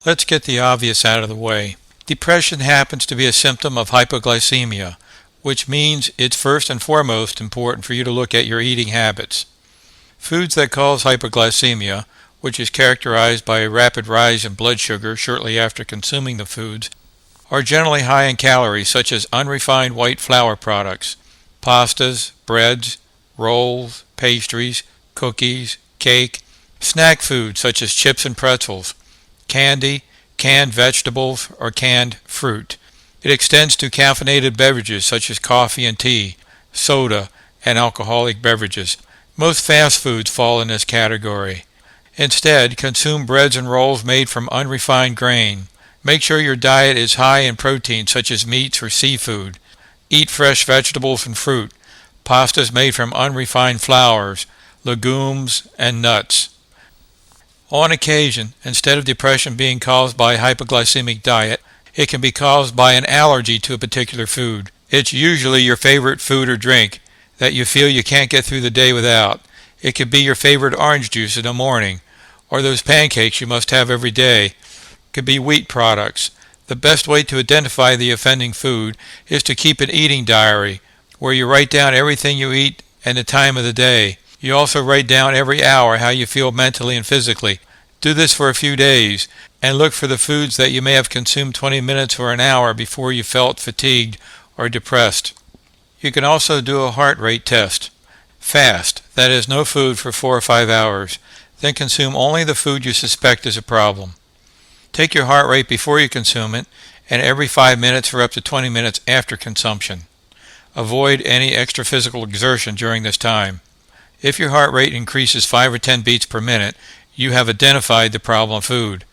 Let's get the obvious out of the way. Depression happens to be a symptom of hypoglycemia, which means it's first and foremost important for you to look at your eating habits. Foods that cause hypoglycemia, which is characterized by a rapid rise in blood sugar shortly after consuming the foods, are generally high in calories such as unrefined white flour products, pastas, breads, rolls, pastries, cookies, cake, snack foods such as chips and pretzels, candy, canned vegetables, or canned fruit. It extends to caffeinated beverages such as coffee and tea, soda, and alcoholic beverages. Most fast foods fall in this category. Instead, consume breads and rolls made from unrefined grain. Make sure your diet is high in protein such as meats or seafood. Eat fresh vegetables and fruit, pastas made from unrefined flours, legumes, and nuts. On occasion, instead of depression being caused by a hypoglycemic diet, it can be caused by an allergy to a particular food. It's usually your favorite food or drink that you feel you can't get through the day without. It could be your favorite orange juice in the morning, or those pancakes you must have every day. It could be wheat products. The best way to identify the offending food is to keep an eating diary, where you write down everything you eat and the time of the day. You also write down every hour how you feel mentally and physically. Do this for a few days, and look for the foods that you may have consumed 20 minutes or an hour before you felt fatigued or depressed. You can also do a heart rate test. Fast, that is, no food for 4 or 5 hours. Then consume only the food you suspect is a problem. Take your heart rate before you consume it, and every 5 minutes for up to 20 minutes after consumption. Avoid any extra physical exertion during this time. If your heart rate increases 5 or 10 beats per minute, you have identified the problem food.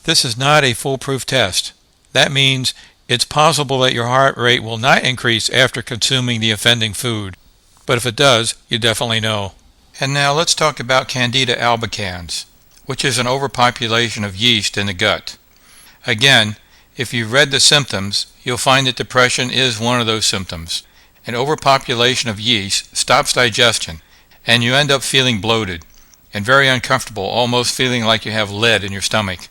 This is not a foolproof test. That means it's possible that your heart rate will not increase after consuming the offending food. But if it does, you definitely know. And now let's talk about Candida albicans, which is an overpopulation of yeast in the gut. Again, if you've read the symptoms, you'll find that depression is one of those symptoms. An overpopulation of yeast stops digestion, and you end up feeling bloated and very uncomfortable, almost feeling like you have lead in your stomach.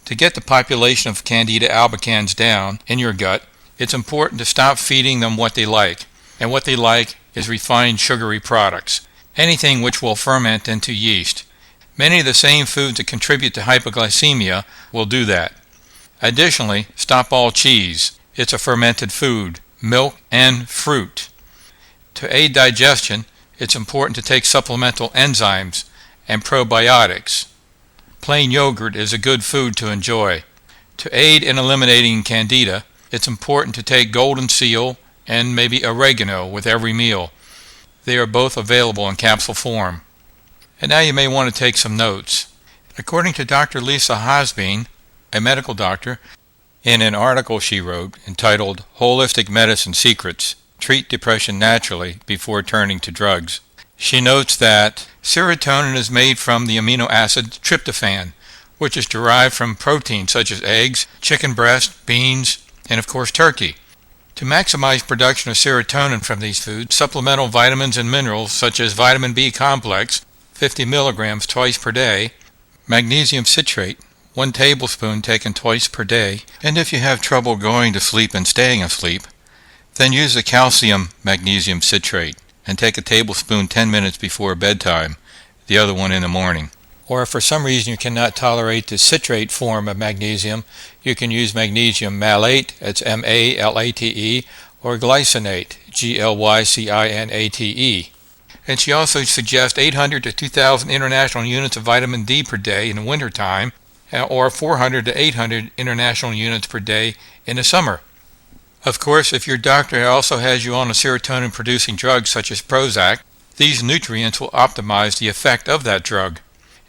To get the population of Candida albicans down in your gut, it's important to stop feeding them what they like. And what they like is refined sugary products, anything which will ferment into yeast. Many of the same foods that contribute to hypoglycemia will do that. Additionally, stop all cheese. It's a fermented food, milk, and fruit. To aid digestion, it's important to take supplemental enzymes and probiotics. Plain yogurt is a good food to enjoy. To aid in eliminating Candida, it's important to take golden seal and maybe oregano with every meal. They are both available in capsule form. And now you may want to take some notes. According to Dr. Lisa Hosbein, a medical doctor, in an article she wrote entitled Holistic Medicine Secrets, Treat Depression Naturally Before Turning to Drugs, she notes that serotonin is made from the amino acid tryptophan, which is derived from proteins such as eggs, chicken breast, beans, and of course turkey. To maximize production of serotonin from these foods, supplemental vitamins and minerals such as vitamin B complex, 50 milligrams twice per day, magnesium citrate, 1 tablespoon taken twice per day, and if you have trouble going to sleep and staying asleep, then use the calcium magnesium citrate and take a tablespoon 10 minutes before bedtime, the other one in the morning. Or if for some reason you cannot tolerate the citrate form of magnesium, you can use magnesium malate, that's M-A-L-A-T-E, or glycinate, G-L-Y-C-I-N-A-T-E. And she also suggests 800 to 2,000 international units of vitamin D per day in the wintertime, or 400 to 800 international units per day in the summer. Of course, if your doctor also has you on a serotonin-producing drug such as Prozac, these nutrients will optimize the effect of that drug.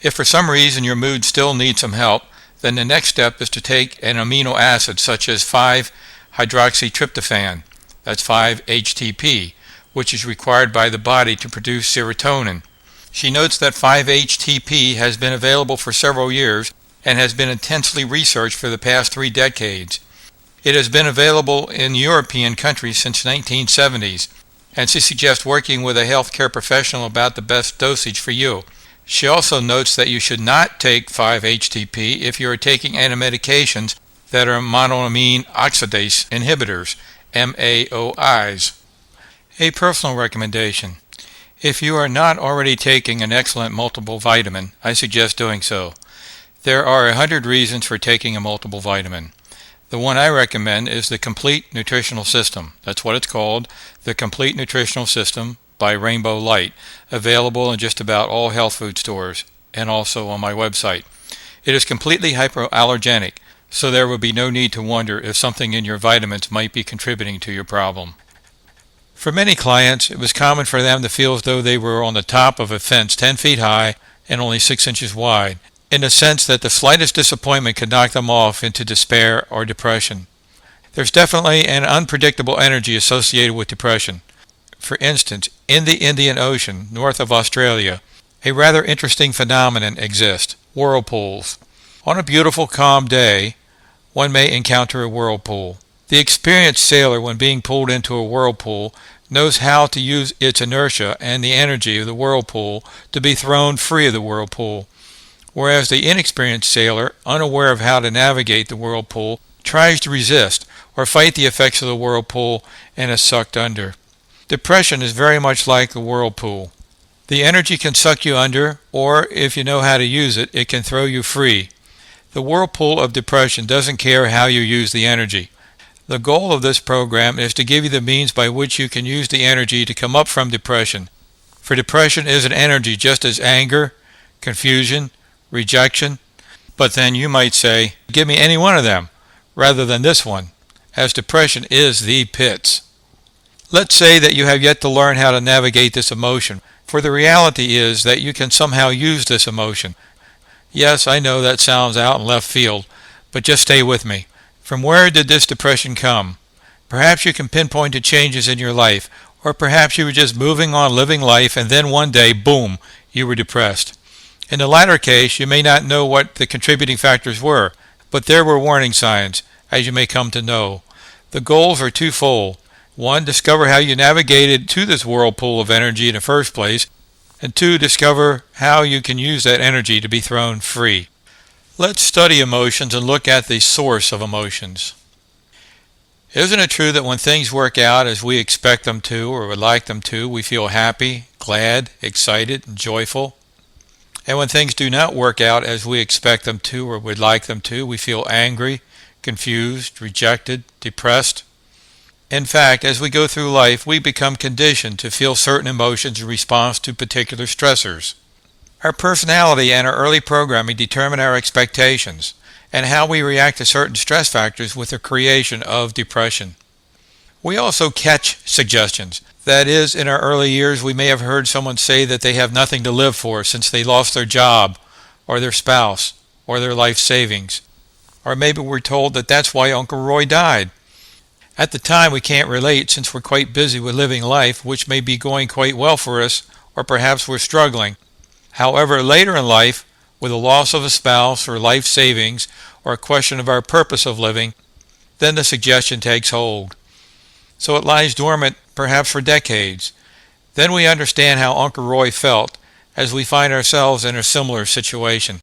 If for some reason your mood still needs some help, then the next step is to take an amino acid such as 5-hydroxytryptophan, that's 5-HTP, which is required by the body to produce serotonin. She notes that 5-HTP has been available for several years and has been intensely researched for the past 3 decades. It has been available in European countries since the 1970s, and she suggests working with a healthcare professional about the best dosage for you. She also notes that you should not take 5-HTP if you are taking antimedications that are monoamine oxidase inhibitors, MAOIs. A personal recommendation. If you are not already taking an excellent multiple vitamin, I suggest doing so. There are 100 reasons for taking a multiple vitamin. The one I recommend is the Complete Nutritional System. That's what it's called, the Complete Nutritional System by Rainbow Light, available in just about all health food stores and also on my website. It is completely hypoallergenic, so there will be no need to wonder if something in your vitamins might be contributing to your problem. For many clients, it was common for them to feel as though they were on the top of a fence 10 feet high and only 6 inches wide, in the sense that the slightest disappointment could knock them off into despair or depression. There's definitely an unpredictable energy associated with depression. For instance, in the Indian Ocean, north of Australia, a rather interesting phenomenon exists: whirlpools. On a beautiful, calm day, one may encounter a whirlpool. The experienced sailor, when being pulled into a whirlpool, knows how to use its inertia and the energy of the whirlpool to be thrown free of the whirlpool, whereas the inexperienced sailor, unaware of how to navigate the whirlpool, tries to resist or fight the effects of the whirlpool and is sucked under. Depression is very much like the whirlpool. The energy can suck you under, or if you know how to use it, it can throw you free. The whirlpool of depression doesn't care how you use the energy. The goal of this program is to give you the means by which you can use the energy to come up from depression. For depression is an energy just as anger, confusion, rejection. But then you might say, give me any one of them, rather than this one, as depression is the pits. Let's say that you have yet to learn how to navigate this emotion, for the reality is that you can somehow use this emotion. Yes, I know that sounds out in left field, but just stay with me. From where did this depression come? Perhaps you can pinpoint to changes in your life, or perhaps you were just moving on living life and then one day, boom, you were depressed. In the latter case, you may not know what the contributing factors were, but there were warning signs, as you may come to know. The goals are twofold. One, discover how you navigated to this whirlpool of energy in the first place, and two, discover how you can use that energy to be thrown free. Let's study emotions and look at the source of emotions. Isn't it true that when things work out as we expect them to or would like them to, we feel happy, glad, excited, and joyful? And when things do not work out as we expect them to or would like them to, we feel angry, confused, rejected, depressed. In fact, as we go through life, we become conditioned to feel certain emotions in response to particular stressors. Our personality and our early programming determine our expectations and how we react to certain stress factors with the creation of depression. We also catch suggestions. That is, in our early years, we may have heard someone say that they have nothing to live for since they lost their job, or their spouse, or their life savings. Or maybe we're told that that's why Uncle Roy died. At the time, we can't relate since we're quite busy with living life, which may be going quite well for us, or perhaps we're struggling. However, later in life, with the loss of a spouse or life savings or a question of our purpose of living, then the suggestion takes hold. So it lies dormant perhaps for decades. Then we understand how Uncle Roy felt as we find ourselves in a similar situation.